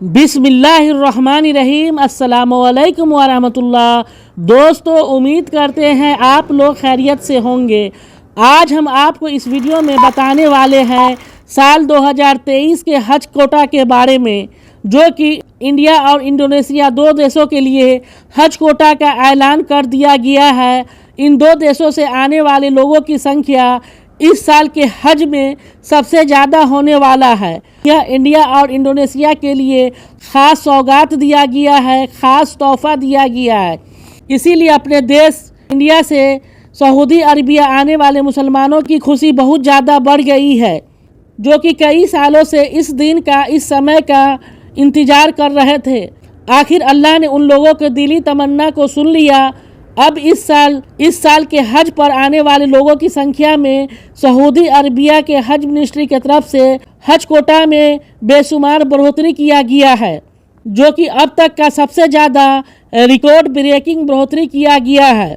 बिस्मिल्लाहिर्रहमानिर्रहीम। अस्सलामुअलैकुम वरहमतुल्लाह। दोस्तों, उम्मीद करते हैं आप लोग खैरियत से होंगे। आज हम आपको इस वीडियो में बताने वाले हैं साल 2023 के हज कोटा के बारे में, जो कि इंडिया और इंडोनेशिया दो देशों के लिए हज कोटा का ऐलान कर दिया गया है। इन दो देशों से आने वाले लोगों की संख्या इस साल के हज में सबसे ज़्यादा होने वाला है। यह इंडिया और इंडोनेशिया के लिए ख़ास सौगात दिया गया है, ख़ास तोहफ़ा दिया गया है। इसीलिए अपने देश इंडिया से सऊदी अरबिया आने वाले मुसलमानों की खुशी बहुत ज़्यादा बढ़ गई है, जो कि कई सालों से इस दिन का, इस समय का इंतज़ार कर रहे थे। आखिर अल्लाह ने उन लोगों के दिली तमन्ना को सुन लिया। अब इस साल के हज पर आने वाले लोगों की संख्या में सऊदी अरबिया के हज मिनिस्ट्री की तरफ से हज कोटा में बेशुमार बढ़ोतरी किया गया है, जो कि अब तक का सबसे ज़्यादा रिकॉर्ड ब्रेकिंग बढ़ोतरी किया गया है।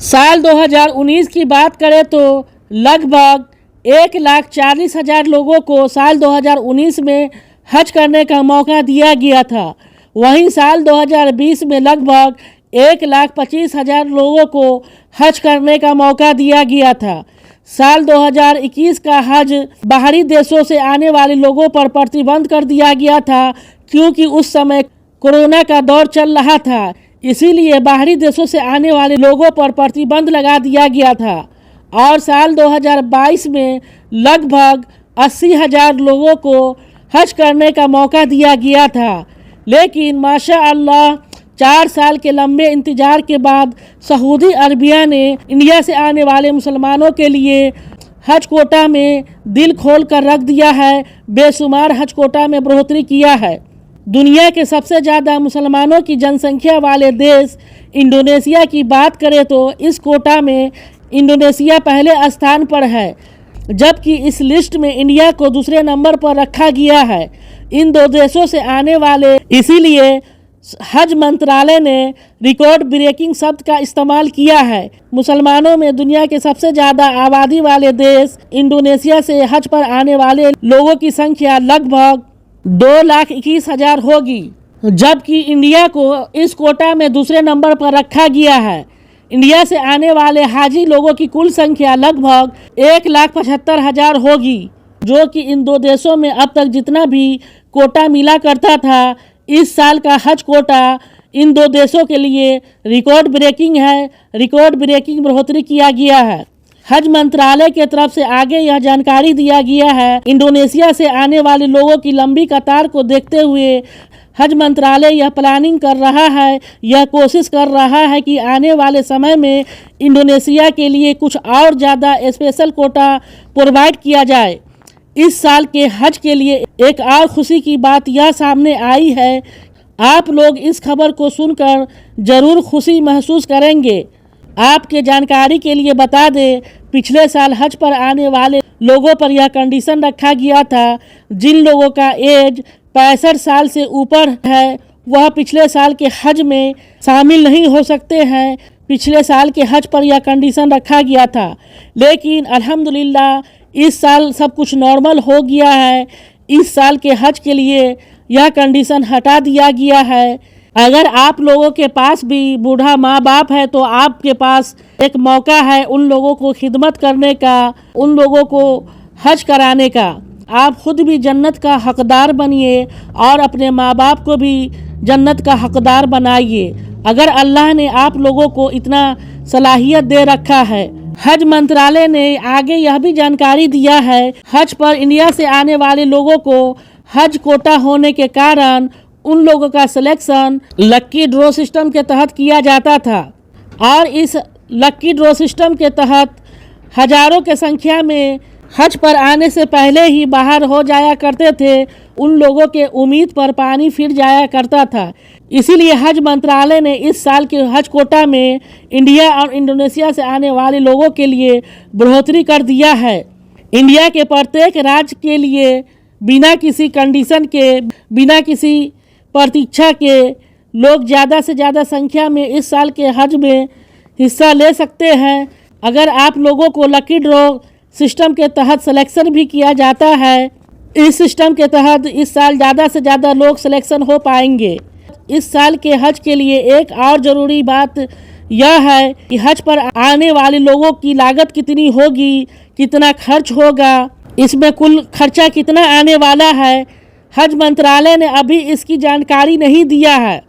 साल 2019 की बात करें तो लगभग 1,40,000 लोगों को साल 2019 में हज करने का मौका दिया गया था। वहीं साल 2020 में लगभग 1,25,000 लोगों को हज करने का मौका दिया गया था। साल 2021 का हज बाहरी देशों से आने वाले लोगों पर प्रतिबंध कर दिया गया था, क्योंकि उस समय कोरोना का दौर चल रहा था। इसीलिए बाहरी देशों से आने वाले लोगों पर प्रतिबंध लगा दिया गया था। और साल 2022 में लगभग 80,000 लोगों को हज करने का मौका दिया गया था। लेकिन माशा अल्लाह 4 साल के लंबे इंतजार के बाद सऊदी अरबिया ने इंडिया से आने वाले मुसलमानों के लिए हज कोटा में दिल खोल कर रख दिया है। बेशुमार हज कोटा में बढ़ोतरी किया है। दुनिया के सबसे ज़्यादा मुसलमानों की जनसंख्या वाले देश इंडोनेशिया की बात करें तो इस कोटा में इंडोनेशिया पहले स्थान पर है, जबकि इस लिस्ट में इंडिया को दूसरे नंबर पर रखा गया है। इन दो देशों से आने वाले, इसीलिए हज मंत्रालय ने रिकॉर्ड ब्रेकिंग शब्द का इस्तेमाल किया है। मुसलमानों में दुनिया के सबसे ज़्यादा आबादी वाले देश इंडोनेशिया से हज पर आने वाले लोगों की संख्या लगभग 2,21,000 होगी, जबकि इंडिया को इस कोटा में दूसरे नंबर पर रखा गया है। इंडिया से आने वाले हाजी लोगों की कुल संख्या लगभग 1,75,000 होगी, जो कि इन दो देशों में अब तक जितना भी कोटा मिला करता था, इस साल का हज कोटा इन दो देशों के लिए रिकॉर्ड ब्रेकिंग है। रिकॉर्ड ब्रेकिंग बढ़ोतरी किया गया है। हज मंत्रालय की तरफ से आगे यह जानकारी दिया गया है, इंडोनेशिया से आने वाले लोगों की लंबी कतार को देखते हुए हज मंत्रालय यह प्लानिंग कर रहा है, यह कोशिश कर रहा है कि आने वाले समय में इंडोनेशिया के लिए कुछ और ज़्यादा स्पेशल कोटा प्रोवाइड किया जाए। इस साल के हज के लिए एक और खुशी की बात यह सामने आई है। आप लोग इस खबर को सुनकर ज़रूर खुशी महसूस करेंगे। आपके जानकारी के लिए बता दें, पिछले साल हज पर आने वाले लोगों पर यह कंडीशन रखा गया था, जिन लोगों का एज 65 साल से ऊपर है वह पिछले साल के हज में शामिल नहीं हो सकते हैं। पिछले साल के हज पर यह कंडीशन रखा गया था, लेकिन अल्हम्दुलिल्लाह इस साल सब कुछ नॉर्मल हो गया है। इस साल के हज के लिए यह कंडीशन हटा दिया गया है। अगर आप लोगों के पास भी बूढ़ा माँ बाप है तो आपके पास एक मौका है उन लोगों को खिदमत करने का, उन लोगों को हज कराने का। आप खुद भी जन्नत का हकदार बनिए और अपने माँ बाप को भी जन्नत का हकदार बनाइए, अगर अल्लाह ने आप लोगों को इतना सलाहियत दे रखा है। हज मंत्रालय ने आगे यह भी जानकारी दिया है, हज पर इंडिया से आने वाले लोगों को हज कोटा होने के कारण उन लोगों का सिलेक्शन लक्की ड्रॉ सिस्टम के तहत किया जाता था, और इस लक्की ड्रॉ सिस्टम के तहत हजारों के संख्या में हज पर आने से पहले ही बाहर हो जाया करते थे। उन लोगों के उम्मीद पर पानी फिर जाया करता था। इसीलिए हज मंत्रालय ने इस साल के हज कोटा में इंडिया और इंडोनेशिया से आने वाले लोगों के लिए बढ़ोतरी कर दिया है। इंडिया के प्रत्येक राज्य के लिए बिना किसी कंडीशन के, बिना किसी प्रतीक्षा के लोग ज़्यादा से ज़्यादा संख्या में इस साल के हज में हिस्सा ले सकते हैं। अगर आप लोगों को लकी ड्रॉ सिस्टम के तहत सिलेक्शन भी किया जाता है इस सिस्टम के तहत इस साल ज़्यादा से ज़्यादा लोग सिलेक्शन हो पाएंगे। इस साल के हज के लिए एक और ज़रूरी बात यह है कि हज पर आने वाले लोगों की लागत कितनी होगी, कितना खर्च होगा, इसमें कुल खर्चा कितना आने वाला है। हज मंत्रालय ने अभी इसकी जानकारी नहीं दिया है,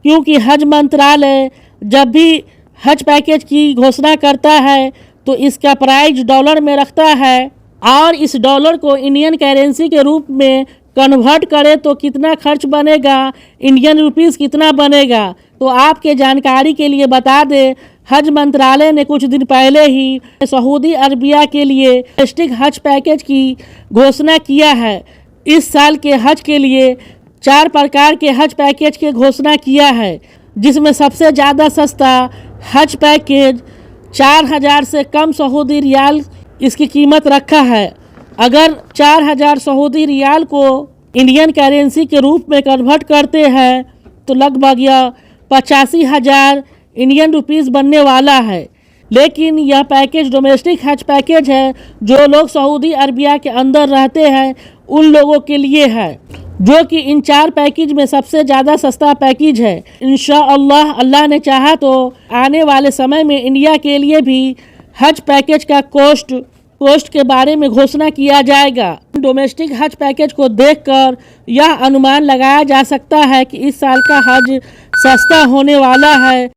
क्योंकि हज मंत्रालय जब भी हज पैकेज की घोषणा करता है तो इसका प्राइस डॉलर में रखता है और इस डॉलर को इंडियन करेंसी के रूप में कन्वर्ट करे तो कितना खर्च बनेगा, इंडियन रुपीस कितना बनेगा। तो आपके जानकारी के लिए बता दें, हज मंत्रालय ने कुछ दिन पहले ही सऊदी अरबिया के लिए डोमेस्टिक हज पैकेज की घोषणा किया है। इस साल के हज के लिए 4 प्रकार के हज पैकेज की घोषणा किया है, जिसमें सबसे ज़्यादा सस्ता हज पैकेज 4000 से कम सऊदी रियाल इसकी कीमत रखा है। अगर 4000 सऊदी रियाल को इंडियन करेंसी के रूप में कन्वर्ट करते हैं तो लगभग यह 85,000 इंडियन रुपीस बनने वाला है। लेकिन यह पैकेज डोमेस्टिक हज पैकेज है, जो लोग सऊदी अरबिया के अंदर रहते हैं उन लोगों के लिए है, जो कि इन 4 पैकेज में सबसे ज़्यादा सस्ता पैकेज है। इंशाअल्लाह अल्लाह ने चाहा तो आने वाले समय में इंडिया के लिए भी हज पैकेज का कॉस्ट के बारे में घोषणा किया जाएगा। डोमेस्टिक हज पैकेज को देखकर यह अनुमान लगाया जा सकता है कि इस साल का हज सस्ता होने वाला है।